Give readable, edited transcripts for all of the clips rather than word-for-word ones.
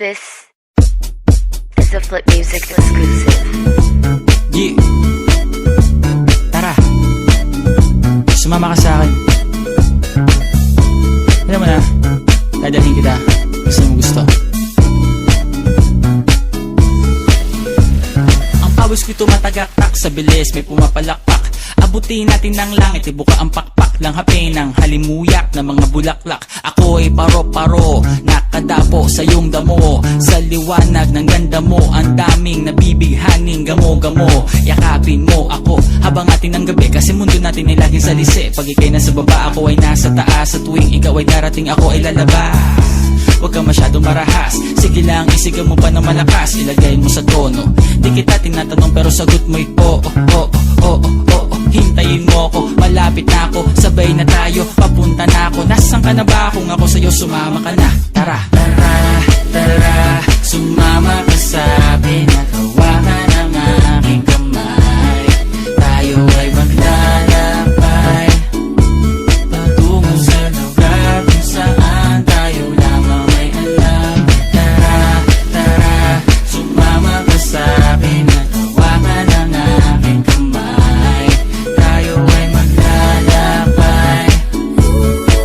This is a Flip Music exclusive. Yeah. Tara, sumama ka sa akin. Alam mo na, dadalhin kita. Gusto mo gusto. Ang pawis ko'y tumatagaktak sa bilis, may pumapalakpak. Abutin natin ng langit, ibuka ang pakpak lang hapin ng halimuyak na mga bulaklak. Ako ay paro-paro, nakadapo sa iyong damo. Sa liwanag ng ganda mo, ang daming nabibighaning gamo-gamo. Yakapin mo ako habang atin ng gabi, kasi mundo natin ay laging salisi. Pag ikay nasa baba, ako ay nasa taas. Sa tuwing ikaw ay darating, ako ay lalabas. Huwag ka masyadong marahas, sige lang isigaw mo pa ng malakas. Ilagay mo sa tono, di kita tinatanong pero sagot mo'y oo, oo, oo, oo. Hintayin mo ako, malapit na ako, sabay na tayo, papunta na ako. Nasaan ka na ba? Kung ako sa'yo, sumama ka na. Tara, tara, tara, sumama ka sa akin at hawakan ang aking kamay. Tayo ay maglalakbay patungo sa lugar kung saan tayo lamang may alam. Tara, tara, sumama ka sa akin at hawakan ang aking kamay. Tayo ay maglalakbay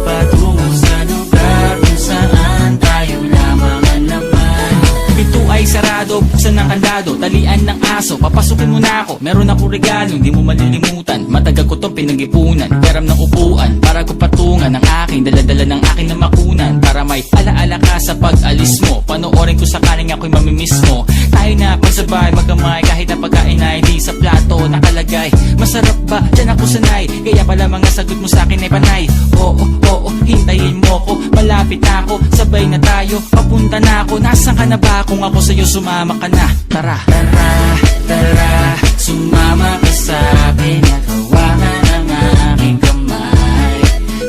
patungo sa lugar kung saan tayo lamang ang laman. Ito ay sarado, buksan ng kandado, talian ng aso, papasukin mo na ako. Meron ako regalo, hindi mo malilimutan. Matagal ko tong pinag-ipunan, peram ng upuan para ko patungan ang aking daladala ng aking na makunan. Para may alaala ka sa pag-alis mo, panoorin ko sakaling ako'y mamimiss mo. Tayo na pagsabay, magkamay, kahit na pagkain ay di sa plato nakalagay. Masarap ba? Diyan ako sanay, kaya pala mga sagot mo sa akin ay panay. Oo, oo, hintayin mo ko, malapit na ako, sabay na tayo, papunta na ako. Nasaan ka na ba? Kung ako sa'yo, sumama ka na. Tara, tara, tara, sumama ka sa akin at hawakan ang aking kamay.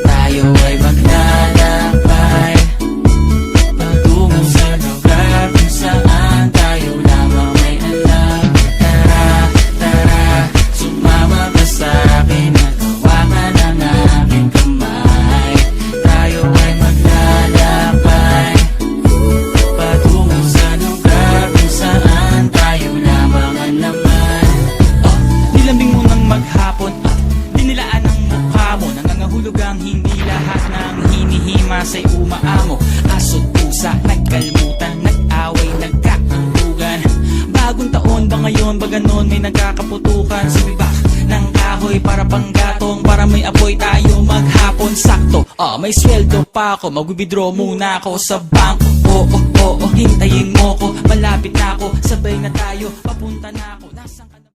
Tayo ay maglalakbay patungo sa lugar kung saan tayo lamang may alam. Tara, tara, sumama ka sa akin at hawakan ang aking kamay. Tayo ay maglalakbay patungo sa lugar kung saan tayo lamang ang laman. Nilambing mo ng maghapon, dinilaan ang mukha mo. Nangangahulog ang hindi lahat ng hinihima sa'y umaamo. Aso't pusa, nagkalmutan, nag-away, nagkakulugan. Bagong taon ba ngayon, ba ganon may nagkakaputukan? Sumibak ng kahoy para panggatong, para may apoy tayo maghapon. Sakto, may sweldo pa ako, mag-withdraw muna ako sa bangko. Oo, oo,